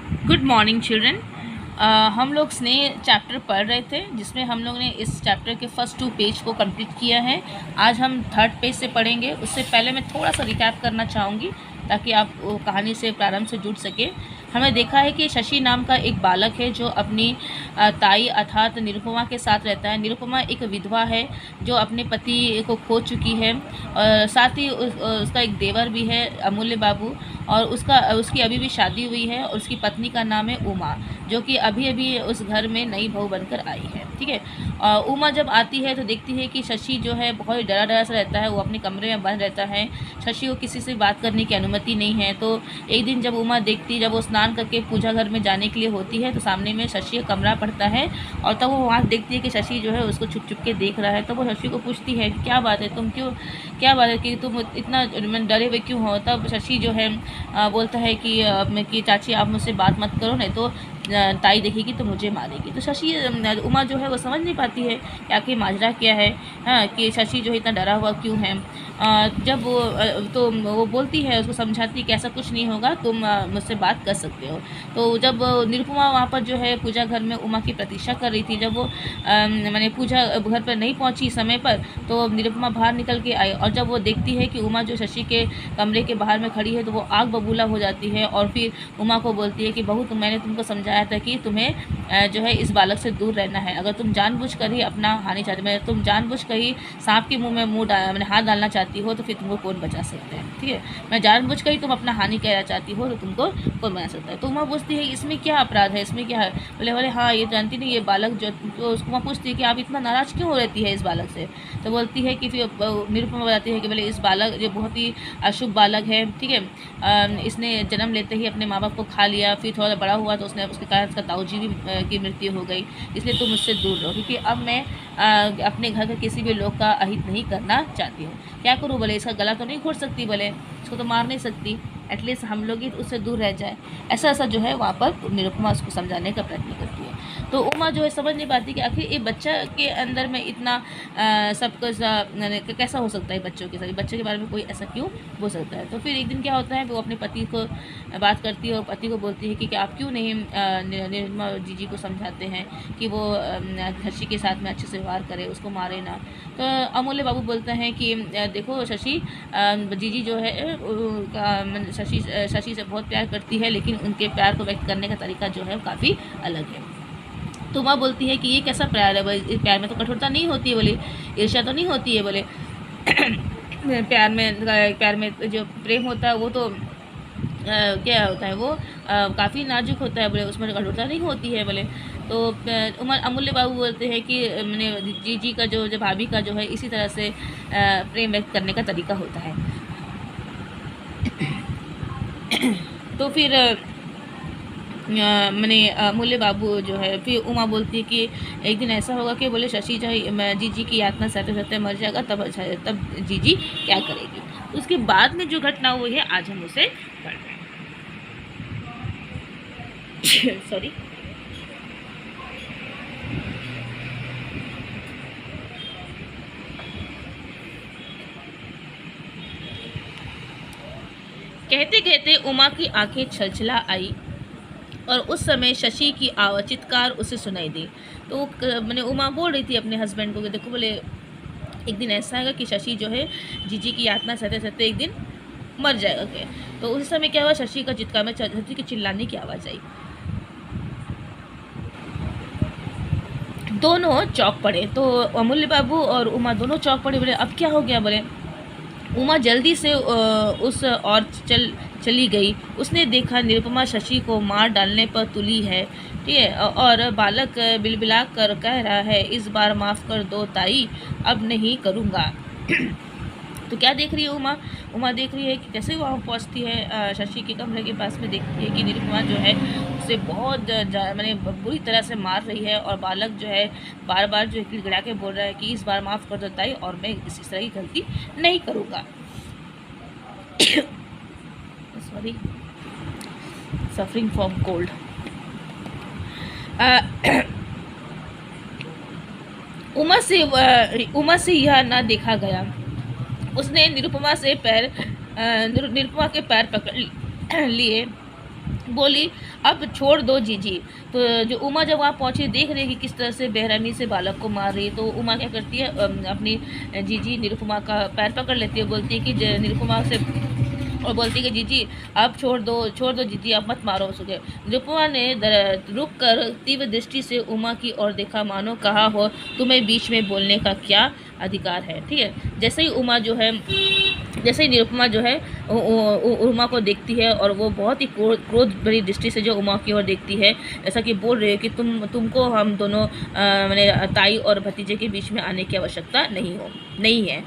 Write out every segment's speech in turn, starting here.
Good morning children. हम लोग स्नेह चैप्टर पढ़ रहे थे जिसमें हम लोग ने इस चैप्टर के फर्स्ट 2 पेज को कंप्लीट किया है। आज हम 3rd पेज से पढ़ेंगे। उससे पहले मैं थोड़ा सा रिकैप करना चाहूँगी ताकि आप कहानी से प्रारंभ से जुड़ सके। हमने देखा है कि शशि नाम का एक बालक है जो अपनी ताई अर्थात निरुपमा के साथ रहता है। निरुपमा एक विधवा है जो अपने पति को खो चुकी है और साथ ही उसका एक देवर भी है अमूल्य बाबू, और उसकी अभी भी शादी हुई है और उसकी पत्नी का नाम है उमा, जो कि अभी अभी उस घर में नई बहू बनकर आई है। ठीक है। उमा जब आती है तो देखती है कि शशि जो है बहुत डरा डरा सा रहता है, वो अपने कमरे में बंद रहता है। शशि को किसी से बात करने की अनुमति नहीं है। तो एक दिन जब उमा देखती, जब वो स्नान करके पूजा घर में जाने के लिए होती है तो सामने में शशि का कमरा पड़ता है और तब वो वहाँ देखती है कि शशि जो है उसको छुप छुप के देख रहा है। तो वो शशि को पूछती है कि क्या बात है, तुम क्यों, क्या बात है कि तुम इतना डरे हुए क्यों हो। तब शशि जो है बोलता है कि चाची आप मुझसे बात मत करो, नहीं तो ताई देखेगी तो मुझे मारेगी। तो शशि उमा जो है वो समझ नहीं पाती है कि आखिर माजरा क्या है, हाँ, कि शशि जो है इतना डरा हुआ क्यों है। जब तो वो बोलती है, उसको समझाती कि ऐसा कुछ नहीं होगा, तुम मुझसे बात कर सकते हो। तो जब निरुपमा वहाँ पर जो है पूजा घर में उमा की प्रतीक्षा कर रही थी, जब वो मैंने पूजा घर पर नहीं पहुँची समय पर, तो निरुपमा बाहर निकल के आई और जब वो देखती है कि उमा जो शशि के कमरे के बाहर में खड़ी है तो वो आग बबूला हो जाती है और फिर उमा को बोलती है कि बहू मैंने तुमको समझाया था कि तुम्हें जो है इस बालक से दूर रहना है। अगर तुम जानबूझकर ही अपना हानि चाहती, मैं तुम जानबूझकर ही सांप के मुंह में मैंने हाथ डालना चाहती हो तो फिर तुमको कौन बचा सकता है। ठीक है, मैं जानबूझकर ही तुम अपना हानि कहना चाहती हो तो तुमको कौन बचा सकता है। तो उमा पूछती है इसमें क्या अपराध है, इसमें क्या है। बोले बोले हाँ ये जानती नहीं, ये बालक जो, तो उसको उमा पूछती है कि आप इतना नाराज़ क्यों रहती है इस बालक से। तो बोलती है कि फिर निरुपमा बताती है कि बोले इस बालक जो बहुत ही अशुभ बालक है। ठीक है, इसने जन्म लेते ही अपने माँ बाप को खा लिया, फिर थोड़ा बड़ा हुआ तो उसने उसके कारण उसका ताऊजी भी की मृत्यु हो गई, इसलिए तुम मुझसे दूर रहो, क्योंकि अब मैं अपने घर के किसी भी लोग का अहित नहीं करना चाहती हूँ। क्या करूँ बोले, इसका गला तो नहीं घोट सकती, बोले इसको तो मार नहीं सकती, एटलीस्ट हम लोग ही उससे दूर रह जाए। ऐसा ऐसा जो है वहाँ पर निरुपमा उसको समझाने का प्रयत्न करती है। तो उमा जो है समझ नहीं पाती कि आखिर ये बच्चा के अंदर में इतना सब कुछ कैसा हो सकता है, बच्चों के साथ बच्चे के बारे में कोई ऐसा क्यों बोल सकता है। तो फिर एक दिन क्या होता है, वो अपने पति को बात करती है और पति को बोलती है कि आप क्यों नहीं निरुपमा जीजी को समझाते हैं कि वो शशि के साथ में अच्छे से व्यवहार करे, उसको मारे ना। तो अमूल्य बाबू बोलते हैं कि देखो शशि जीजी जो है शशि से बहुत प्यार करती है, लेकिन उनके प्यार को व्यक्त करने का तरीका जो है काफ़ी अलग है। तो वह बोलती है कि ये कैसा प्यार है, इस प्यार में तो कठोरता नहीं होती है, बोले ईर्ष्या तो नहीं होती है, बोले प्यार में जो प्रेम होता है वो तो क्या होता है, वो काफ़ी नाजुक होता है, बोले उसमें कठोरता नहीं होती है, बोले। तो अमूल्य बाबू बोलते हैं कि मैंने जीजी का जो भाभी का जो है इसी तरह से प्रेम व्यक्त करने का तरीका होता है। तो फिर मैंने अमूल्य बाबू जो है, फिर उमा बोलती है कि एक दिन ऐसा होगा कि बोले शशि जो है जीजी की यातना सहते सहते मर जाएगा, तब जीजी क्या करेगी। उसके बाद में जो घटना हुई है आज हम उसे पढ़ रहे हैं। सॉरी। कहते कहते उमा की आंखें छलछला आई और उस समय शशि की चित्कार उसे सुनाई दी। तो मैंने उमा बोल रही थी अपने हस्बैंड को कि देखो बोले एक दिन ऐसा है कि शशि जो है जीजी की यातना सहते सहते एक दिन मर जाएगा क्या। तो उस समय क्या हुआ, शशि का चित्कार में शशि की चिल्लाने की आवाज़ आई। दोनों चौंक पड़े। तो अमूल्य बाबू और उमा दोनों चौंक पड़े, बोले अब क्या हो गया। बोले उमा जल्दी से उस और चली गई। उसने देखा निरुपमा शशि को मार डालने पर तुली है, ठीक है, और बालक बिलबिला कर कह रहा है इस बार माफ़ कर दो ताई, अब नहीं करूँगा। तो क्या देख रही है उमा देख रही है कि जैसे वहाँ पहुँचती है शशि के कमरे के पास में, देखती है कि निरुपमा जो है उसे बहुत मैंने बुरी तरह से मार रही है और बालक जो है बार बार जो है गिड़ा के बोल रहा है कि इस बार माफ़ कर दो ताई और मैं इस तरह की गलती नहीं करूँगा। Sorry, suffering from cold. Uma से यह ना देखा गया। उसने निरुपमा के पैर पकड़ लिए बोली अब छोड़ दो जीजी। तो जो उमा जब वहाँ पहुँची देख रही है कि किस तरह से बेरहमी से बालक को मार रही है, तो उमा क्या करती है, अपनी जीजी निरुपमा का पैर पकड़ लेती है, बोलती है कि निरुपमा से, और बोलती है कि जीजी अब छोड़ दो जीजी, अब मत मारो उसके। निरुपमा ने रुक कर तीव्र दृष्टि से उमा की ओर देखा, मानो कहा हो तुम्हें बीच में बोलने का क्या अधिकार है। ठीक है, जैसे ही निरुपमा जो है उमा को देखती है, और वो बहुत ही क्रोध भरी दृष्टि से जो उमा की ओर देखती है, ऐसा कि बोल रही है कि तुमको हम दोनों मैंने ताई और भतीजे के बीच में आने की आवश्यकता नहीं है।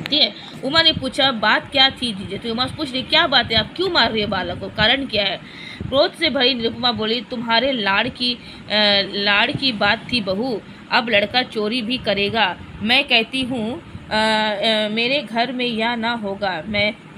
ठीक है, उमा ने पूछा बात क्या थी जीजे। तो उमा पूछ रही क्या बात है, आप क्यों मार रही है बालक को, कारण क्या है। क्रोध से भरी निरुपमा बोली तुम्हारे लाड़ की बात थी बहू, अब लड़का चोरी भी करेगा। मैं कहती हूँ मेरे घर में यह ना होगा।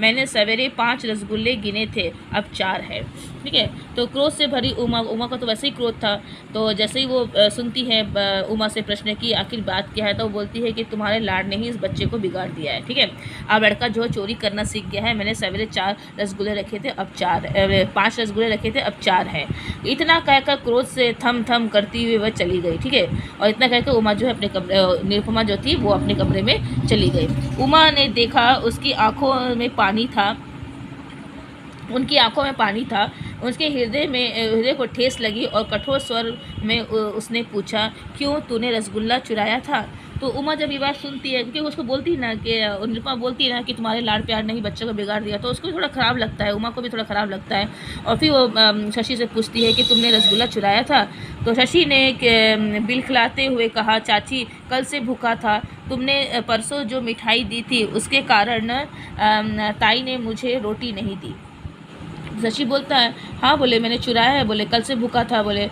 मैंने सवेरे 5 रसगुल्ले गिने थे, अब 4 है। ठीक है, तो क्रोध से भरी उमा का तो वैसे ही क्रोध था, तो जैसे ही वो सुनती है उमा से प्रश्न की आखिर बात क्या है, तो वो बोलती है कि तुम्हारे लाड ने ही इस बच्चे को बिगाड़ दिया है। ठीक है, अब लड़का जो चोरी करना सीख गया है। मैंने सवेरे 5 रसगुल्ले रखे थे, अब 4 है। इतना कहकर क्रोध से थम करती हुई वह चली गई। ठीक है, और इतना कहकर उमा जो है अपने कमरे, निरुपमा जो थी वो अपने कमरे में चली गई। उमा ने देखा उसकी आंखों में पानी था, उसके हृदय को ठेस लगी, और कठोर स्वर में उसने पूछा क्यों तूने रसगुल्ला चुराया था। तो उमा जब ये बात सुनती है, क्योंकि उसको बोलती है ना कि निरुपमा बोलती है ना कि तुम्हारे लाड़ प्यार ने ही बच्चे को बिगाड़ दिया, तो उसको भी थोड़ा ख़राब लगता है, उमा को भी थोड़ा ख़राब लगता है। और फिर वो शशि से पूछती है कि तुमने रसगुल्ला चुराया था। तो शशि ने बिलखिलाते हुए कहा चाची कल से भूखा था, तुमने परसों जो मिठाई दी थी उसके कारण ताई ने मुझे रोटी नहीं दी। शशि बोलता है हाँ, बोले मैंने चुराया है, बोले कल से भूखा था, बोले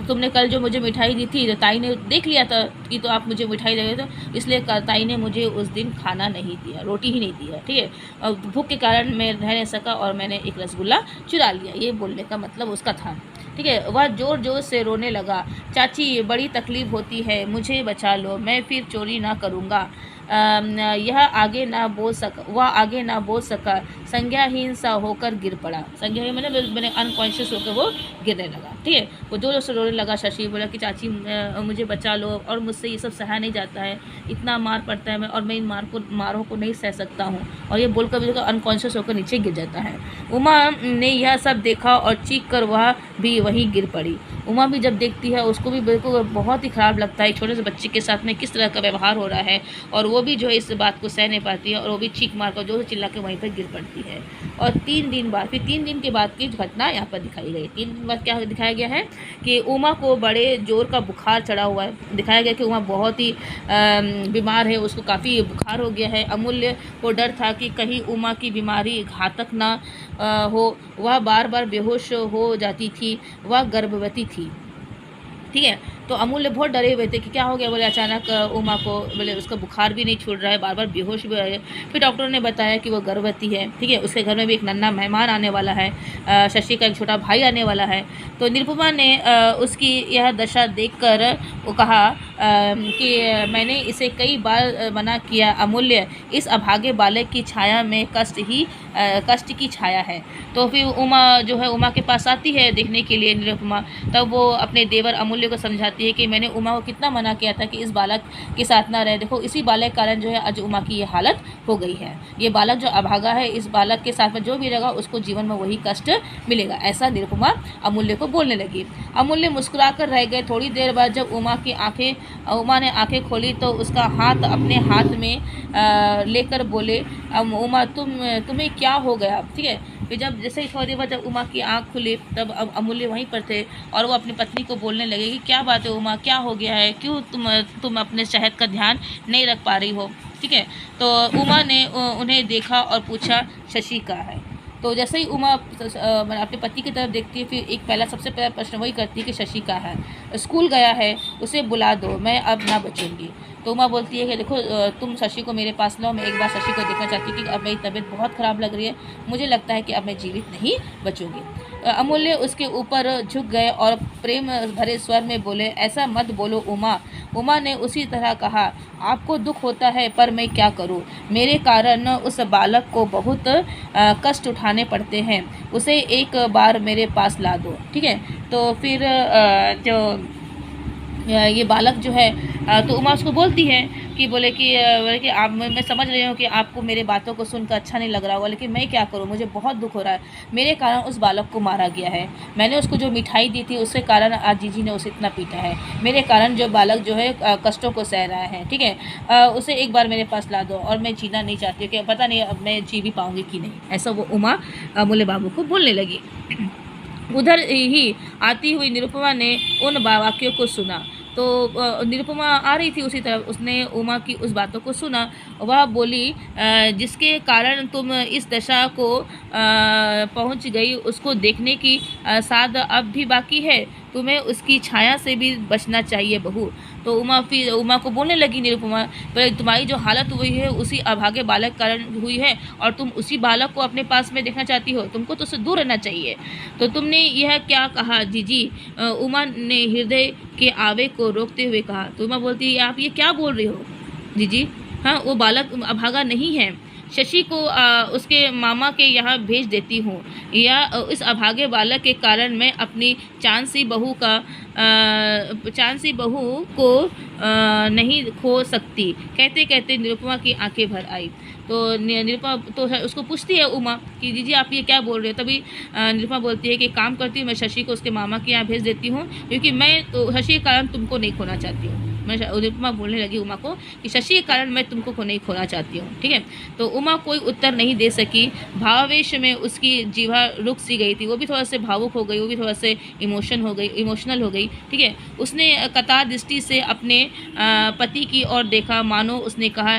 तुमने कल जो मुझे मिठाई दी थी तो ताई ने देख लिया था कि तो आप मुझे मिठाई दे रहे थे, इसलिए ताई ने मुझे उस दिन खाना नहीं दिया, रोटी ही नहीं दिया। ठीक है, और भूख के कारण मैं रह नहीं सका और मैंने एक रसगुल्ला चुरा लिया, ये बोलने का मतलब उसका था। ठीक है, वह ज़ोर ज़ोर से रोने लगा, चाची बड़ी तकलीफ़ होती है, मुझे बचा लो, मैं फिर चोरी ना करूँगा। वह आगे ना बोल सका, संज्ञाहीन सा होकर गिर पड़ा। संज्ञाहीन मैंने अनकॉन्शियस होकर वो गिरने लगा। ठीक है, वो जोर से रोने लगा। शशि बोला कि चाची मुझे बचा लो, और मुझसे ये सब सहा नहीं जाता है, इतना मार पड़ता है मैं, और मैं इन मारों को नहीं सह सकता हूँ। और ये बोलकर भी अनकॉन्शियस होकर नीचे गिर जाता है। उमा ने यह सब देखा और चीख कर वह भी वहीं गिर पड़ी। उमा भी जब देखती है उसको भी बिल्कुल बहुत ही ख़राब लगता है, छोटे से बच्चे के साथ में किस तरह का व्यवहार हो रहा है, और वो भी जो है इस बात को सह नहीं पाती है, और वो भी चीख मार कर जो चिल्ला के वहीं पर गिर पड़ती है। और 3 दिन के बाद की घटना यहाँ पर दिखाई गई। 3 दिन बाद क्या दिखाया गया है कि उमा को बड़े जोर का बुखार चढ़ा हुआ है। दिखाया गया कि उमा बहुत ही बीमार है, उसको काफ़ी बुखार हो गया है। अमूल्य को डर था कि कहीं उमा की बीमारी घातक ना हो, वह बार बार बेहोश हो जाती थी, वह गर्भवती थी। ठीक है, तो अमूल्य बहुत डरे हुए थे कि क्या हो गया, बोले अचानक उमा को, बोले उसका बुखार भी नहीं छूट रहा है, बार बार बेहोश भी हो रही है। फिर डॉक्टर ने बताया कि वो गर्भवती है। ठीक है, उसके घर में भी एक नन्हा मेहमान आने वाला है, शशि का एक छोटा भाई आने वाला है। तो निरुपमा ने उसकी यह दशा देखकर वो कहा कि मैंने इसे कई बार मना किया, अमूल्य इस अभागे बालक की छाया में कष्ट की छाया है। तो फिर उमा जो है उमा के पास आती है देखने के लिए निरुपमा, तब वो अपने देवर अमूल्य को समझाती है कि मैंने उमा को कितना मना किया था कि इस बालक के साथ ना रहे, देखो इसी बालक के कारण जो है आज उमा की ये हालत हो गई है। ये बालक जो अभागा है, इस बालक के साथ में जो भी रहेगा उसको जीवन में वही कष्ट मिलेगा, ऐसा निरुपमा अमूल्य को बोलने लगी। अमूल्य मुस्कुरा कर रह गए। थोड़ी देर बाद जब उमा ने आंखें खोली तो उसका हाथ अपने हाथ में लेकर बोले उमा तुम्हें क्या हो गया। ठीक है, फिर जब जैसे ही थोड़ी देर बाद जब उमा की आंख खुली तब अमूल्य वहीं पर थे, और वो अपनी पत्नी को बोलने लगे कि क्या बात है उमा, क्या हो गया है, क्यों तुम अपने सेहत का ध्यान नहीं रख पा रही हो। ठीक है, तो उमा ने उन्हें देखा और पूछा शशि कहाँ है। तो जैसे ही उमा अपने पति की तरफ देखती है, फिर सबसे पहला प्रश्न वही करती है कि शशि कहाँ है। स्कूल गया है, उसे बुला दो, मैं अब ना बचूंगी। तो उमा बोलती है कि देखो तुम शशि को मेरे पास लो, मैं एक बार शशि को देखना चाहती हूँ कि अब मेरी तबीयत बहुत ख़राब लग रही है, मुझे लगता है कि अब मैं जीवित नहीं बचूंगी। अमूल्य उसके ऊपर झुक गए और प्रेम भरे स्वर में बोले, ऐसा मत बोलो उमा। उमा ने उसी तरह कहा, आपको दुख होता है पर मैं क्या करूं, मेरे कारण उस बालक को बहुत कष्ट उठाने पड़ते हैं, उसे एक बार मेरे पास ला दो। ठीक है, तो फिर जो ये बालक जो है तो उमा उसको बोलती है कि बोले कि आप, मैं समझ रही हूँ कि आपको मेरे बातों को सुनकर अच्छा नहीं लग रहा होगा, लेकिन मैं क्या करूँ, मुझे बहुत दुख हो रहा है, मेरे कारण उस बालक को मारा गया है, मैंने उसको जो मिठाई दी थी उसके कारण आज जीजी ने उसे इतना पीटा है, मेरे कारण जो बालक जो है कष्टों को सह रहा है। ठीक है, उसे एक बार मेरे पास ला दो और मैं जीना नहीं चाहती हूँ, कि पता नहीं अब मैं जी भी पाऊँगी कि नहीं। ऐसा वो उमा अमूल्य बाबू को बोलने लगी। उधर ही आती हुई निरुपमा ने उन वाक्यों को सुना। तो निरुपमा आ रही थी उसी तरफ, उसने उमा की उस बातों को सुना। वह बोली, जिसके कारण तुम इस दशा को पहुंच गई, उसको देखने की साध अब भी बाकी है, तुम्हें उसकी छाया से भी बचना चाहिए बहू। तो उमा को बोलने लगी निरुपमा, तुम्हारी जो हालत हुई है उसी अभागे बालक कारण हुई है, और तुम उसी बालक को अपने पास में देखना चाहती हो, तुमको तो उससे दूर रहना चाहिए। तो तुमने यह क्या कहा जीजी? उमा ने हृदय के आवे को रोकते हुए कहा। तो उमा बोलती है, आप ये क्या बोल रही हो जीजी? हाँ, वो बालक अभागा नहीं है, शशि को उसके मामा के यहाँ भेज देती हूँ, या इस अभागे बालक के कारण मैं अपनी चांसी बहू को नहीं खो सकती। कहते कहते निरुपमा की आंखें भर आई। तो निरुपमा तो उसको पूछती है उमा कि दीदी आप ये क्या बोल रहे हो? तभी निरुपमा बोलती है कि काम करती हूँ, मैं शशि को उसके मामा के यहाँ भेज देती हूँ, क्योंकि मैं तो शशि के कारण तुमको नहीं खोना चाहती हूँ। मैं निरुपमा बोलने लगी उमा को कि शशि के कारण मैं तुमको को नहीं खोना चाहती हूँ। ठीक है, तो उमा कोई उत्तर नहीं दे सकी। भावावेश में उसकी जीवा रुक सी गई थी, वो भी थोड़ा से भावुक हो गई, वो भी थोड़ा से इमोशनल हो गई। ठीक है, उसने कतार दृष्टि से अपने पति की ओर देखा, मानो उसने कहा,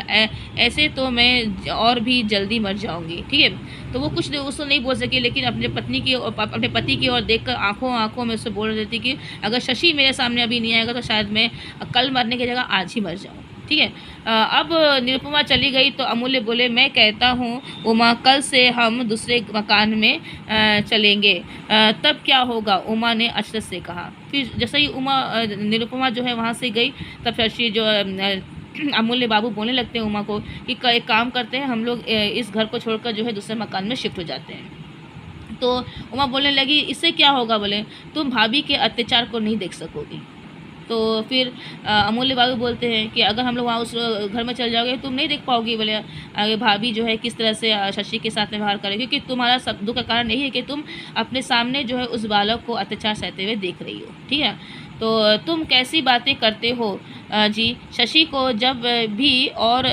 ऐसे तो मैं और भी जल्दी मर जाऊंगी। ठीक है, तो वो कुछ उसको नहीं बोल सकी, लेकिन अपने पति की ओर देखकर आंखों में उससे बोल रही थी कि अगर शशि मेरे सामने अभी नहीं आएगा तो शायद मैं कल मरने की जगह आज ही मर जाऊँ। ठीक है, अब निरुपमा चली गई तो अमूल्य बोले, मैं कहता हूँ उमा, कल से हम दूसरे मकान में चलेंगे, तब क्या होगा? उमा ने अचरज से कहा। फिर जैसे ही निरुपमा जो है वहाँ से गई, तब शशि जो अमूल्य बाबू बोलने लगते हैं उमा को कि एक काम करते हैं, हम लोग इस घर को छोड़कर जो है दूसरे मकान में शिफ्ट हो जाते हैं। तो उमा बोलने लगी, इससे क्या होगा? बोले, तुम भाभी के अत्याचार को नहीं देख सकोगी। तो फिर अमूल्य बाबू बोलते हैं कि अगर हम लोग वहाँ उस घर में चल जाओगे तुम नहीं देख पाओगी, बोले आगे भाभी जो है किस तरह से शशि के साथ व्यवहार करे, क्योंकि तुम्हारा सब दुख का कारण यही है कि तुम अपने सामने जो है उस बालक को अत्याचार सहते हुए देख रही हो। ठीक है, तो तुम कैसी बातें करते हो जी? शशि को जब भी और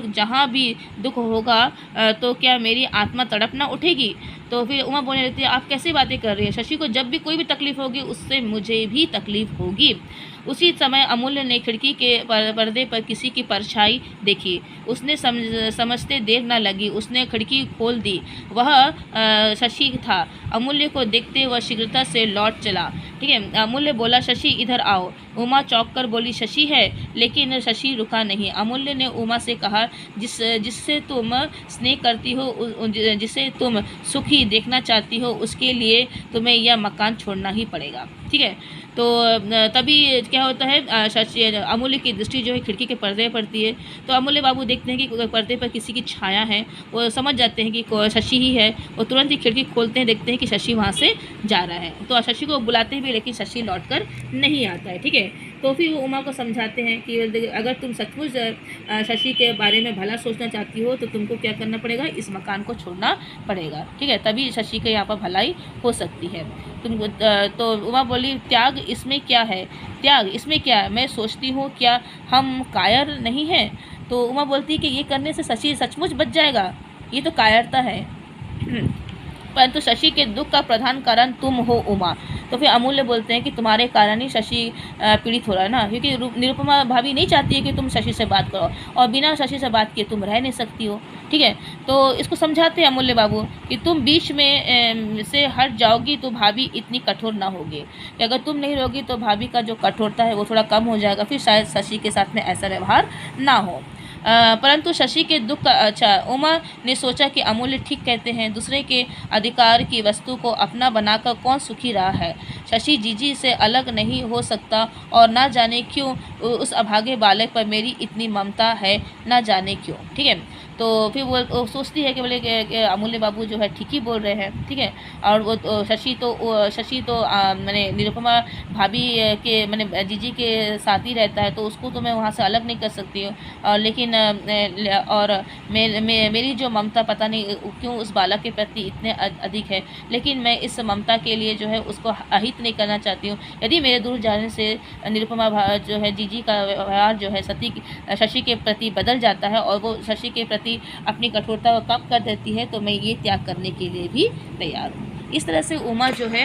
जहाँ भी दुख होगा तो क्या मेरी आत्मा तड़प ना उठेगी? तो फिर उमा बोलने लगती है, आप कैसी बातें कर रही हैं? शशि को जब भी कोई भी तकलीफ़ होगी उससे मुझे भी तकलीफ़ होगी। उसी समय अमूल्य ने खिड़की के पर्दे पर किसी की परछाई देखी। उसने समझते देर न लगी, उसने खिड़की खोल दी। वह शशि था। अमूल्य को देखते वह शीघ्रता से लौट चला। ठीक है, अमूल्य बोला, शशि इधर आओ। उमा चौंक कर बोली, शशि है? लेकिन शशि रुका नहीं। अमूल्य ने उमा से कहा, जिससे तुम स्नेह करती हो, जिसे तुम सुखी देखना चाहती हो, उसके लिए तुम्हें यह मकान छोड़ना ही पड़ेगा। ठीक है, तो तभी क्या होता है, शशि अमूल्य की दृष्टि जो है खिड़की के पर्दे पर पड़ती है। तो अमूल्य बाबू देखते हैं कि पर्दे पर किसी की छाया है, वो समझ जाते हैं कि शशि ही है। वो तुरंत ही खिड़की खोलते हैं, देखते हैं कि शशि वहाँ से जा रहा है। तो शशि को बुलाते भी, लेकिन शशि लौट कर नहीं आता है। ठीक है, तो फिर वो उमा को समझाते हैं कि अगर तुम सचमुच शशि के बारे में भला सोचना चाहती हो तो तुमको क्या करना पड़ेगा, इस मकान को छोड़ना पड़ेगा। ठीक है, तभी शशि के यहाँ पर भलाई हो सकती है। तुमको तो उमा बोली, त्याग इसमें क्या है? त्याग इसमें क्या है? मैं सोचती हूँ क्या हम कायर नहीं हैं? तो उमा बोलती है कि ये करने से शशि सचमुच बच जाएगा, ये तो कायरता है। परंतु शशि के दुख का प्रधान कारण तुम हो उमा। तो फिर अमूल्य बोलते हैं कि तुम्हारे कारण ही शशि पीड़ित हो रहा है ना, क्योंकि निरुपमा भाभी नहीं चाहती है कि तुम शशि से बात करो, और बिना शशि से बात किए तुम रह नहीं सकती हो। ठीक है, तो इसको समझाते हैं अमूल्य बाबू कि तुम बीच में से हट जाओगी तो भाभी इतनी कठोर ना होगी, कि अगर तुम नहीं रहोगी तो भाभी का जो कठोरता है वो थोड़ा कम हो जाएगा, फिर शायद शशि के साथ में ऐसा व्यवहार ना हो। परंतु शशि के दुख का अच्छा, उमा ने सोचा कि अमूल्य ठीक कहते हैं, दूसरे के अधिकार की वस्तु को अपना बनाकर कौन सुखी रहा है। शशि जीजी से अलग नहीं हो सकता, और ना जाने क्यों उस अभागे बालक पर मेरी इतनी ममता है, ना जाने क्यों। ठीक है, तो फिर वो सोचती है कि बोले कि अमूल्य बाबू जो है ठीक ही बोल रहे हैं। ठीक है, और वो शशि तो मैंने निरुपमा भाभी के मैंने जीजी के साथ ही रहता है, तो उसको तो मैं वहाँ से अलग नहीं कर सकती हूँ, और लेकिन और मेरी जो ममता पता नहीं क्यों उस बालक के प्रति इतने अधिक है, लेकिन मैं इस ममता के लिए जो है उसको अहित नहीं करना चाहती हूँ। यदि मेरे दूर जाने से निरुपमा जो है जीजी का व्यवहार जो है शशि के प्रति बदल जाता है, और वो शशि के प्रति अपनी कठोरता को कम कर देती है, तो मैं ये त्याग करने के लिए भी तैयार हूँ। इस तरह से उमा जो है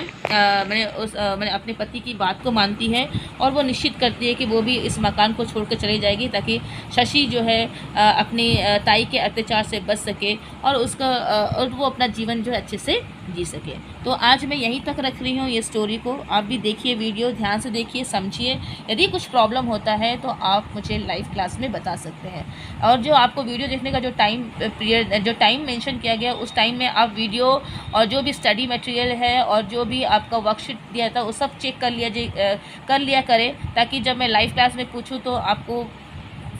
मैंने अपने पति की बात को मानती है, और वो निश्चित करती है कि वो भी इस मकान को छोड़कर चली जाएगी, ताकि शशि जो है अपनी ताई के अत्याचार से बच सके, और और वो अपना जीवन जो है अच्छे से जी सके। तो आज मैं यहीं तक रख रही हूँ ये स्टोरी को। आप भी देखिए, वीडियो ध्यान से देखिए, समझिए। यदि कुछ प्रॉब्लम होता है तो आप मुझे लाइव क्लास में बता सकते हैं, और जो आपको वीडियो देखने का जो टाइम मेंशन किया गया, उस टाइम में आप वीडियो और जो भी स्टडी मटेरियल है और जो भी आपका वर्कशीट दिया था वो सब चेक कर लिया करें, ताकि जब मैं लाइव क्लास में पूछूं तो आपको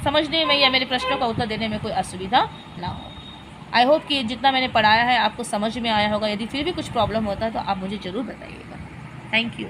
समझने में या मेरे प्रश्नों का उत्तर देने में कोई असुविधा ना हो। आई होप कि जितना मैंने पढ़ाया है आपको समझ में आया होगा। यदि फिर भी कुछ प्रॉब्लम होता है तो आप मुझे ज़रूर बताइएगा। Thank you.